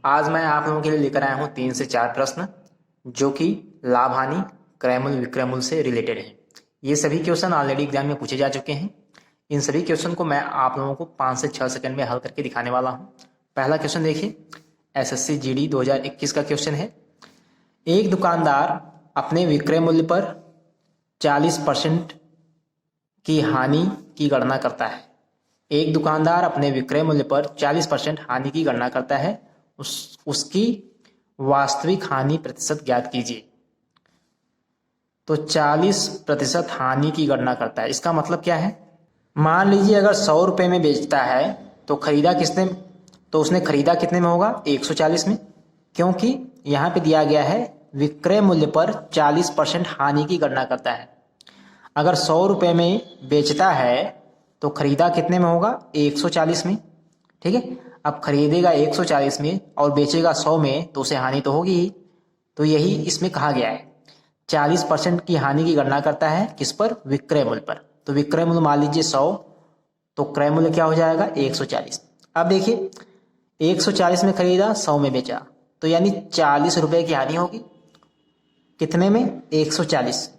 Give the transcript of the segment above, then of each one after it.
आज मैं आप लोगों के लिए लेकर आया हूँ 3 से 4 प्रश्न जो कि लाभ हानि क्रय मूल्य विक्रय मूल्य से रिलेटेड है। ये सभी क्वेश्चन ऑलरेडी एग्जाम में पूछे जा चुके हैं। इन सभी क्वेश्चन को मैं आप लोगों को 5 से 6 सेकंड में हल करके दिखाने वाला हूँ। पहला क्वेश्चन देखिए, एसएससी जीडी 2021 का क्वेश्चन है। एक दुकानदार अपने विक्रय मूल्य पर 40% की हानि की गणना करता है। एक दुकानदार अपने विक्रय मूल्य पर 40% हानि की गणना करता है। उसकी वास्तविक हानि प्रतिशत ज्ञात कीजिए। तो 40% हानि की गणना करता है, इसका मतलब क्या है? मान लीजिए अगर 100 रुपये में बेचता है तो उसने खरीदा कितने में होगा? 140 में, क्योंकि यहाँ पे दिया गया है विक्रय मूल्य पर 40% हानि की गणना करता है। अगर 100 रुपये में बेचता है तो खरीदा कितने में होगा? 140 में। ठीक है, अब खरीदेगा 140 में और बेचेगा 100 में तो उसे हानि तो होगी ही। तो यही इसमें कहा गया है, 40% की हानि की गणना करता है किस पर? विक्रय मूल्य पर। तो विक्रय मूल्य मान लीजिए 100, तो क्रय मूल्य क्या हो जाएगा? 140। अब देखिए 140 में खरीदा, 100 में बेचा, तो यानी 40 रुपये की हानि होगी। कितने में? 140।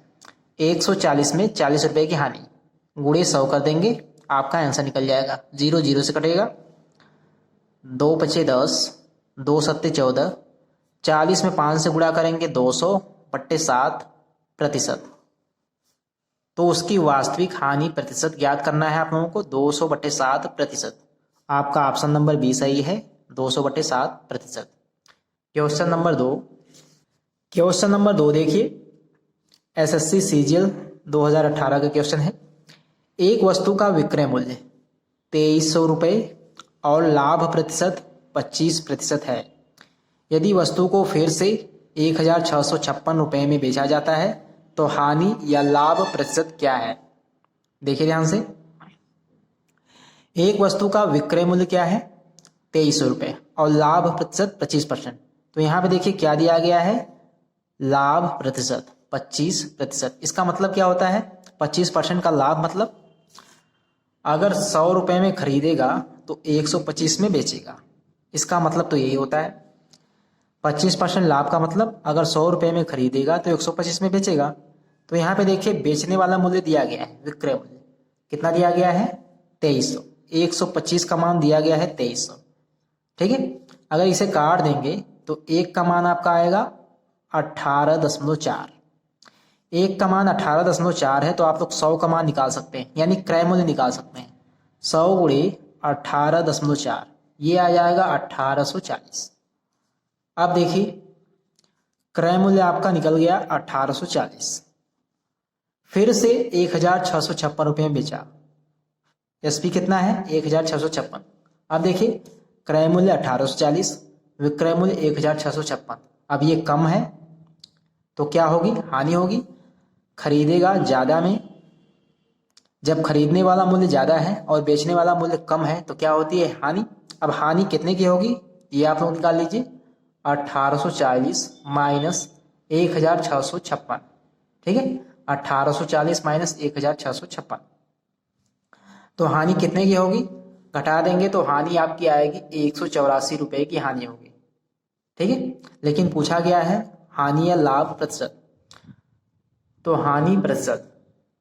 140 में 40 रुपये की हानि गुणे 100 कर देंगे, आपका आंसर निकल जाएगा। 0 0 से कटेगा, 2 पचे 10, 2 सत्ते 14, 40 में 5 से गुणा करेंगे 200/7%। तो उसकी वास्तविक हानि प्रतिशत ज्ञात करना है आप लोगों को, 200/7%। आपका ऑप्शन नंबर बी सही है, 200/7%। क्वेश्चन नंबर 2 देखिए, एसएससी सीजीएल 2018 का क्वेश्चन है। एक वस्तु का विक्रय मूल्य 2300 रुपये और लाभ प्रतिशत 25% है। यदि वस्तु को फिर से 1656 रुपये में बेचा जाता है तो हानि या लाभ प्रतिशत क्या है? देखिए ध्यान से, एक वस्तु का विक्रय मूल्य क्या है? 2300 रुपये और लाभ प्रतिशत 25%। तो यहाँ पे देखिए क्या दिया गया है? लाभ प्रतिशत 25%। इसका मतलब क्या होता है? 25% का लाभ, मतलब अगर 100 रुपये में खरीदेगा तो 125 में बेचेगा। इसका मतलब तो यही होता है। 25% लाभ का मतलब अगर 100 रुपये में खरीदेगा तो 125 में बेचेगा। तो यहाँ पे देखिए बेचने वाला मूल्य दिया गया है, विक्रय मूल्य कितना दिया गया है? 2300। 125 का मान दिया गया है 2300। ठीक है, अगर इसे काट देंगे तो एक का मान आपका आएगा 18.4। एक का मान 18.4 है तो आप लोग 100 का मान निकाल सकते हैं, यानी क्रय मूल्य निकाल सकते हैं। 100 गुणे 18.4, ये आ जाएगा 1840। अब देखिए क्रय मूल्य आपका निकल गया 1840, फिर से 1656 रुपये में बेचा। एसपी कितना है? 1656। अब देखिए क्रय मूल्य 1840, विक्रय मूल्य 1656। अब ये कम है तो क्या होगी? हानि होगी। खरीदेगा ज़्यादा में, जब खरीदने वाला मूल्य ज़्यादा है और बेचने वाला मूल्य कम है तो क्या होती है? हानि। अब हानि कितने की होगी ये आप लोग निकाल लीजिए, 1840 माइनस 1656। ठीक है, 1840 माइनस 1656, तो हानि कितने की होगी? घटा देंगे तो हानि आपकी आएगी 184 रुपये की हानि होगी। ठीक है, लेकिन पूछा गया है हानि या लाभ प्रतिशत। तो हानि प्रतिशत,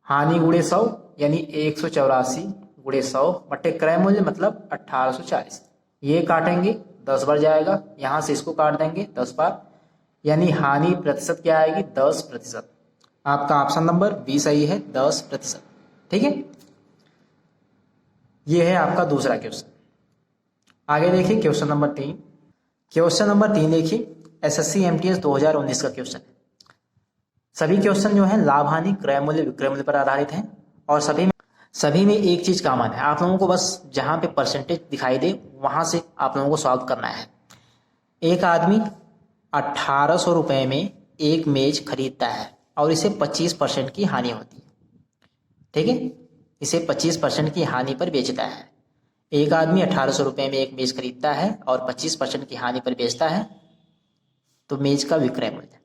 हानि गुणे 100 यानी 184 गुणे 100 बटे क्रय मूल्य मतलब 1840। ये काटेंगे 10 बार जाएगा, यहाँ से इसको काट देंगे 10 बार, यानी हानि प्रतिशत क्या आएगी? 10%। आपका ऑप्शन नंबर बी सही है, 10%। ठीक है, ये है आपका दूसरा क्वेश्चन। आगे देखिए क्वेश्चन नंबर 3। क्वेश्चन नंबर 3 देखिए, एसएससी एमटीएस 2019 का क्वेश्चन है। सभी क्वेश्चन जो है लाभ हानि क्रय मूल्य विक्रय मूल्य पर आधारित हैं और सभी में एक चीज कॉमन है। आप लोगों को बस जहां पे परसेंटेज दिखाई दे वहां से आप लोगों को सॉल्व करना है। एक आदमी 1800 रुपये में एक मेज खरीदता है और इसे 25% की हानि होती है। ठीक है, इसे 25% की हानि पर बेचता है। एक आदमी 1800 रुपये में एक मेज खरीदता है और 25% की हानि पर बेचता है, तो मेज का विक्रय मूल्य।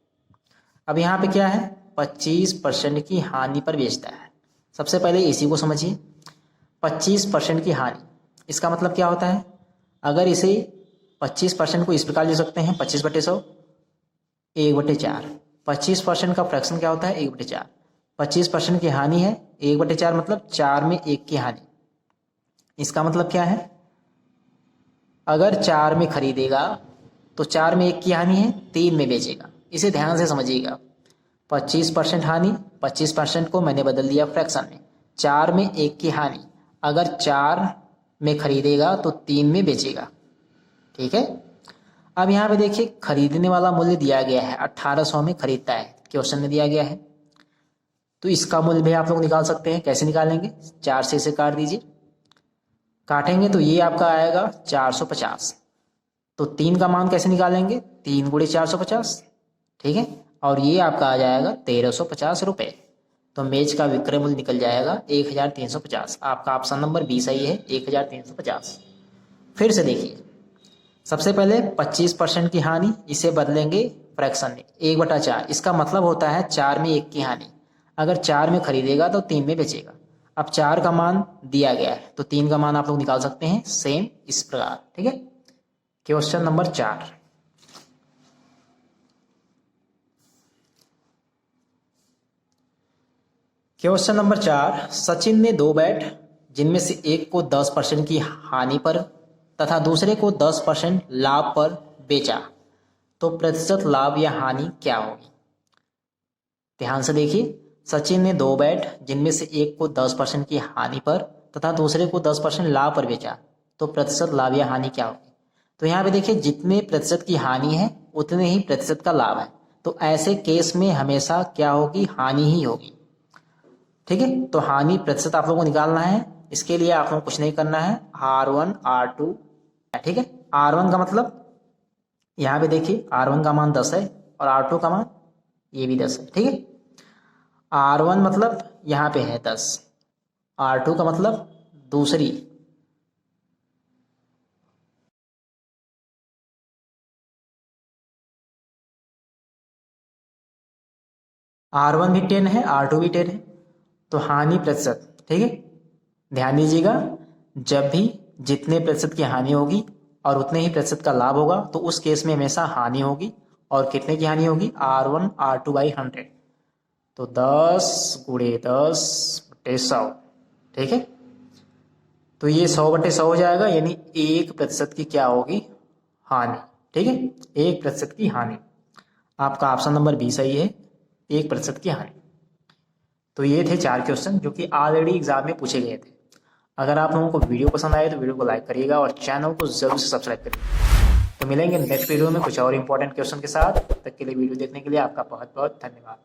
अब यहाँ पे क्या है? 25% की हानि पर बेचता है। सबसे पहले इसी को समझिए, 25% की हानि, इसका मतलब क्या होता है? अगर इसे 25% को इस प्रकार लिख सकते हैं 25/100 1/4। 25% का फ्रैक्शन क्या होता है 1/4। 25% की हानि है 1/4 मतलब 4 में 1 की हानि। इसका मतलब क्या है, अगर 4 में खरीदेगा तो 4 में 1 की हानि है, 3 में बेचेगा। इसे ध्यान से समझिएगा। 25% हानि, 25% को मैंने बदल दिया फ्रैक्शन में, 4 में 1 की हानि। अगर 4 में खरीदेगा तो 3 में बेचेगा। ठीक है। अब यहाँ पे देखिए खरीदने वाला मूल्य दिया गया है 1800 में खरीदता है, क्वेश्चन में दिया गया है। तो इसका मूल्य भी आप लोग निकाल सकते हैं। कैसे निकालेंगे, 4 से इसे काट दीजिए। काटेंगे तो ये आपका आएगा 450। तो 3 का मान कैसे निकालेंगे, 3 × 450। ठीक है। और ये आपका आ जाएगा 1350 रुपये। तो मेज का विक्रय मूल्य निकल जाएगा 1350। आपका ऑप्शन नंबर 20 सही है, 1350। फिर से देखिए, सबसे पहले 25% की हानि, इसे बदलेंगे फ्रैक्शन में 1/4। इसका मतलब होता है 4 में 1 की हानि। अगर 4 में खरीदेगा तो 3 में बेचेगा। अब 4 का मान दिया गया है तो 3 का मान आप लोग निकाल सकते हैं सेम इस प्रकार। ठीक है। Question number 4। Question number 4, Sachin ने 2 बैट जिनमें से एक को 10% की हानि पर तथा दूसरे को 10% लाभ पर बेचा, तो प्रतिशत लाभ या हानि क्या होगी। ध्यान से देखिए, सचिन ने 2 बैट जिनमें से एक को 10% की हानि पर तथा दूसरे को 10% लाभ पर बेचा, तो प्रतिशत लाभ या हानि क्या होगी। तो यहाँ पे देखिए, जितने प्रतिशत की हानि है उतने ही प्रतिशत का लाभ है। तो ऐसे केस में हमेशा क्या होगी, हानि ही होगी। ठीक है। तो हानि प्रतिशत आप लोगों को निकालना है। इसके लिए आप लोगों को कुछ नहीं करना है, R1 R2। ठीक है। R1 का मतलब यहाँ पे देखिए R1 का मान 10 है और R2 का मान ये भी 10 है। ठीक है। R1 मतलब यहाँ पे है 10, R2 का मतलब दूसरी, R1 भी 10 है, R2 भी 10 है। तो हानि प्रतिशत, ठीक है, ध्यान दीजिएगा, जब भी जितने प्रतिशत की हानि होगी और उतने ही प्रतिशत का लाभ होगा तो उस केस में हमेशा हानि होगी। और कितने की हानि होगी, R1 R2/100। तो 10 × 10/100। ठीक है। तो ये 100/100 हो जाएगा, यानी 1% की क्या होगी, हानि। ठीक है, 1% की हानि। आपका ऑप्शन नंबर 20 सही है, 1% की हानि। तो ये थे 4 क्वेश्चन जो कि ऑलरेडी एग्जाम में पूछे गए थे। अगर आप लोगों को वीडियो पसंद आए तो वीडियो को लाइक करिएगा और चैनल को जरूर से सब्सक्राइब करिएगा। तो मिलेंगे नेक्स्ट वीडियो में कुछ और इंपॉर्टेंट क्वेश्चन के साथ। तब तक के लिए वीडियो देखने के लिए आपका बहुत बहुत धन्यवाद।